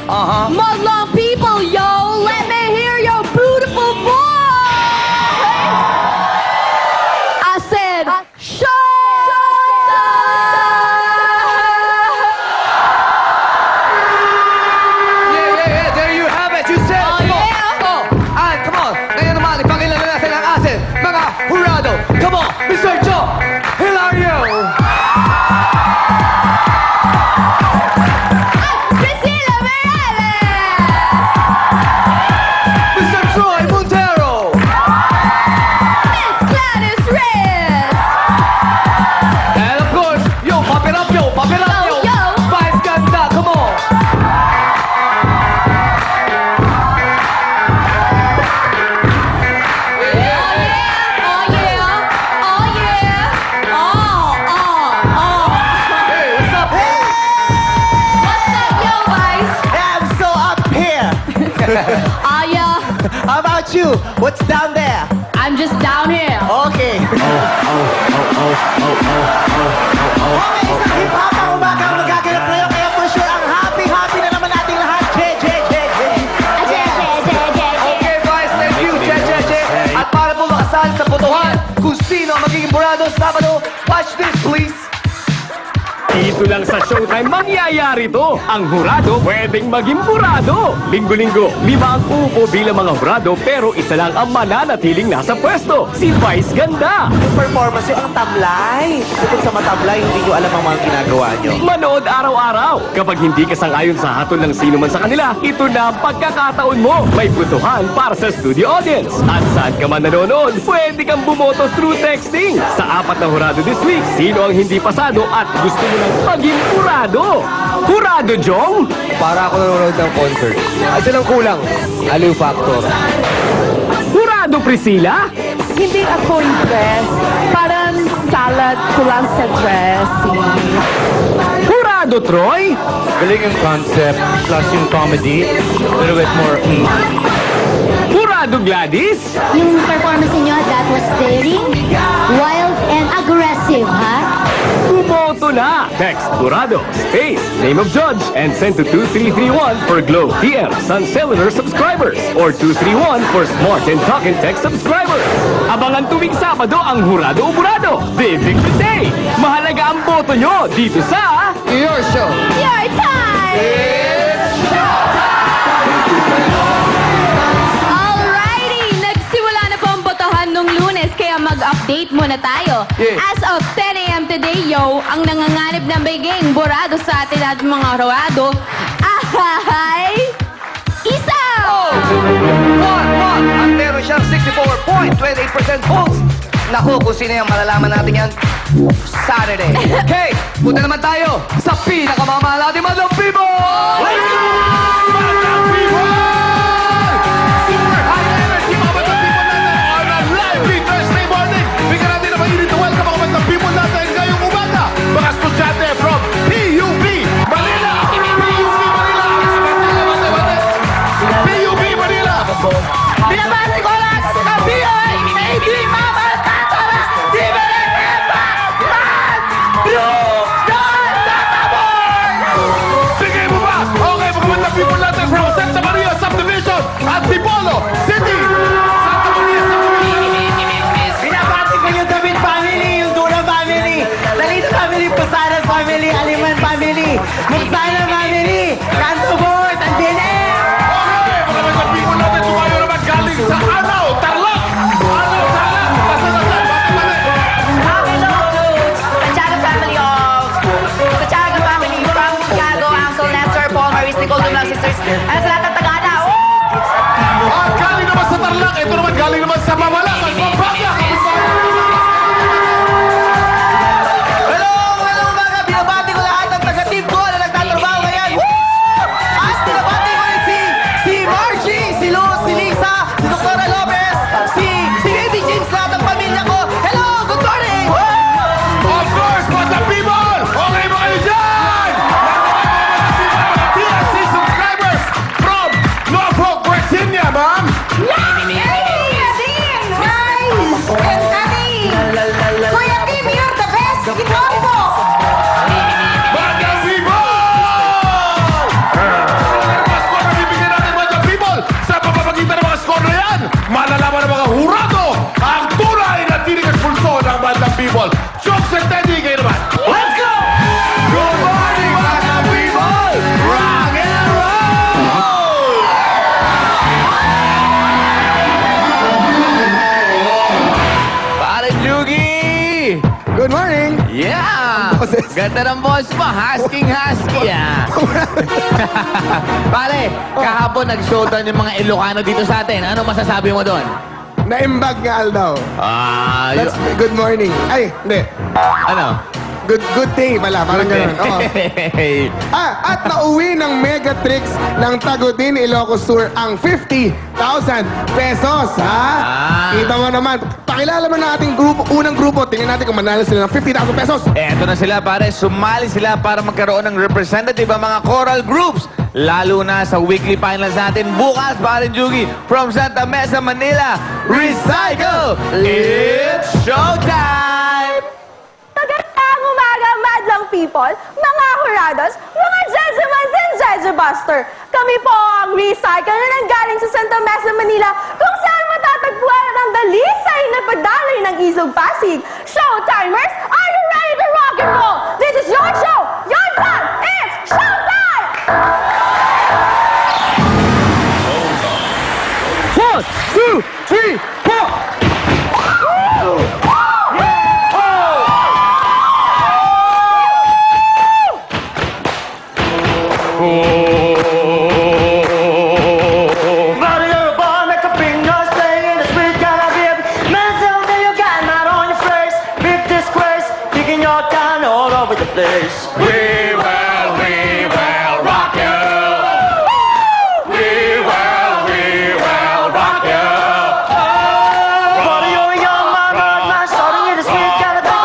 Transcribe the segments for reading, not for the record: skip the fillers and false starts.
Madlang people, yo! Let me hear your beautiful voice! I said, shut Yeah, there you have it. You said, Oh, yeah. And come on. Ngayon naman, ipakilala natin ang atin, mga hurado. Come on, Mr. Joe Hilario. Priscilla Morales! Mr. Troy Montero. Miss Gladys Reyes! And of course, yo, pop it up, yo. Yo. Vice ganda, come on. Hey, what's up? Yeah, I'm so up here. How about you? What's down there? I'm just down here. Okay. Okay, sa hip-hop ang umaga ang magaganap ngayon. Kaya for sure, ang happy-happy na naman nating lahat. Okay, guys, thank you, Che. At para po makasali sa botohan kung sino ang magiging burado Sabado, watch this, please. Dito lang sa Showtime mangyayari to. Ang hurado pwedeng maging burado. Linggo-linggo, 5 ang uupo bilang mga hurado pero isa lang ang mananatiling nasa pwesto. Si Vice Ganda. Yung performance yung ang tablay. Bukod sa matablay, hindi nyo alam ang mga ginagawa nyo. Manood araw-araw. Kapag hindi ka sang-ayon sa hatol ng sino man sa kanila, ito na ang pagkakataon mo. May butuhan para sa studio audience. At saan ka man nanonood, pwede kang bumoto through texting. Sa 4 na hurado this week, sino ang hindi pasado at gusto mo nang maging hurado? Hurado, Jong? Para ako nanonood ng concert. Ito lang kulang. Aliw Factor. Hurado, Priscilla? Hindi ako impressed. Parang salad kulang sa dressing. Hurado, Troy? Galing yung concept, plus yung comedy, a little bit more, Hurado, Gladys? Yung performance niyo, that was daring, wild, and aggressive, ha? Bumoto na! Text Hurado, space, name of judge, and send to 2331 for Globe TM Sun Cellular subscribers or 231 for Smart and Talk and Text subscribers. Abangan tuwing Sabado ang Hurado o Burado. Big day! Mahalaga ang boto nyo dito sa... Your show. Your time! Alrighty! Nagsimula na po ang botohan nung Lunes kaya mag-update muna tayo. Yeah. As of 10 a.m. today, yo, ang nanganganib na biging burado sa atin at mga hurado ay... Isaw! One. At meron siyang 64.28% votes. Naku, kung sino yung malalaman natin yan Saturday. Okay, punta naman tayo sa pinakamamahal natin Madlang People! Let's go! Madlang People! Super high energy mga Madlang People natin on a lively Thursday morning. Bigyan natin na mainit na welcome mga Madlang People natin ngayong umaga. Mga estudyante from PUP Manila! PUP Manila! Binabati ko lang sa PUP Mama Tatara! Di ba Bigay mo ba? Okay, mga Madlang People natin from Santa Maria Subdivision at Tipolo City! Santa Maria Subdivision! Binabati ko yung David family, yung Dura family, Dalito family, Pasaras family, Aliman family, Muksana family, Canto Boys, and Dine! Okay, mga Madlang People natin tumayo naman galing sa Araw, Tarlac! Araw, Tarlac! Basta na saan? Santiago family of Santiago family from Chicago, Uncle Nestor, Paul, Maris, Nicole, Dumlang sisters, and sa lahat ng Tagana. At galing naman sa Tarlac, ito naman galing naman sa Mamalang at Pampanga! Hello mga! Binabati ko lahat ng taga-team ko na nagtatrabaho people. Jokes and Teddy, kayo naman. Let's go! Good morning, mga people! Rock and roll! Pare Jugi! Good morning! Yeah! Boses. Ganda ng boss mo. Husky, ah. Pare, kahapon nag-showdown yung mga Ilocano dito sa atin. Ano masasabi mo doon? Naimbag nga daw. That's good morning. Ay, hindi. Ano? Good day pala. Parang gano'n. Oo. At nauwi ng Megatrix ng Tagudin, Ilocos Sur ang 50,000 pesos, ha? Kita mo naman. Pakilala mo na ating grupo, unang grupo. Tingnan natin kung manalo sila ng 50,000 pesos. Eto na sila, pare. Sumali sila para magkaroon ng representative ang mga choral groups. Lalo na sa weekly finals natin bukas, pare Jugi. From Santa Mesa, Manila, Recycle! It's showtime! Magandang umaga, madlang people, mga hurados, mga jejemans and jejebuster. Kami po ang Recycle na nanggaling sa Santa Mesa, Manila, kung saan matatagpuan ang dalisay na padaloy ng Isog Pasig. Showtimers, are you ready to rock and roll? This is your show, your time, it's showtime! 1, 2, 3, 4! Buddy, you're a boy, make a finger, stay in the street, gotta be a man, tell me you got mad on your face. Big disgrace, kicking your town all over the place. We will rock you. We will rock you. Buddy, you're a young man, road man, starting in the street, gotta be a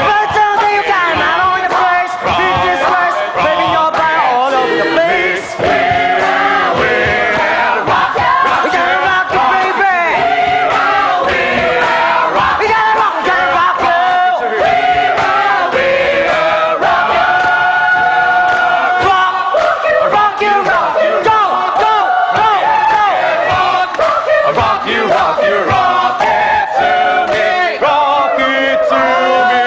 man, tell me you got mad on your face. Big disgrace, kicking your town all over the place. We gotta rock you, baby. We gotta rock you. Rock you, go, go, go, go. Rock you, rock it to me. Rock it to me.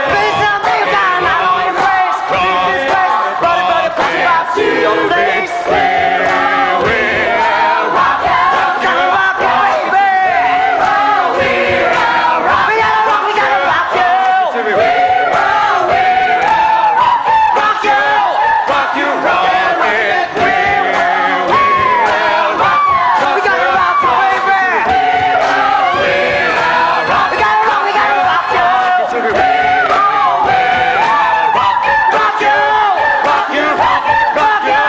Please tell me you got a knot on your face. Big disgrace, buddy, buddy, push it back to your place. We gotta rock you, baby. We gotta rock you. Rock you. Rock you, rock it. We gotta rock you, baby. We gotta rock you. Rock you, rock you, rock you.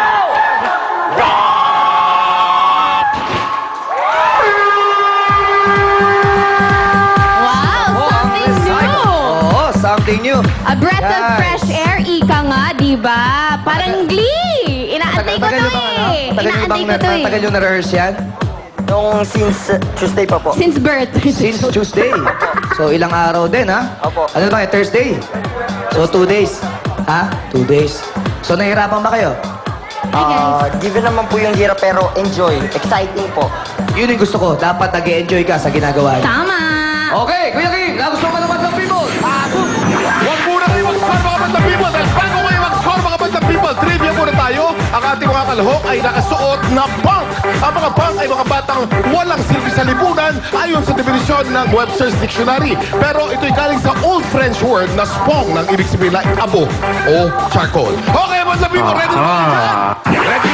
Wow, something new! Oo, something new. A breath of Guys. fresh air, ika nga, di ba? Parang glee! Inaantay ko to eh! Inaantay ko to eh! Matagal yung na-rehearse yan? Nung since Tuesday pa po. Since birth. Since Tuesday. So, ilang araw din, ha? Opo. Ano ba, Thursday? So, 2 days. Ha? 2 days. So, nahihirapan ba kayo? Given naman po yung hirap pero enjoy. Exciting po. Yun yung gusto ko. Dapat nag-enjoy ka sa ginagawa niyo. Tama! Okay, Kuya King, gusto ka naman ng people. Huwag muna kayo mag-score mga banda people. Dahil bago kayo mag-score mga banda people, trivia muna tayo. Ang ating mga kalahok ay nakasuot na punk. Ang mga punk ay mga batang walang silbi sa lipunan ayon sa definisyon ng Webster's Dictionary. Pero ito'y galing sa Old French word na spong ng ibig sabihin na abo o charcoal. Okay, banda people, ready? Ready?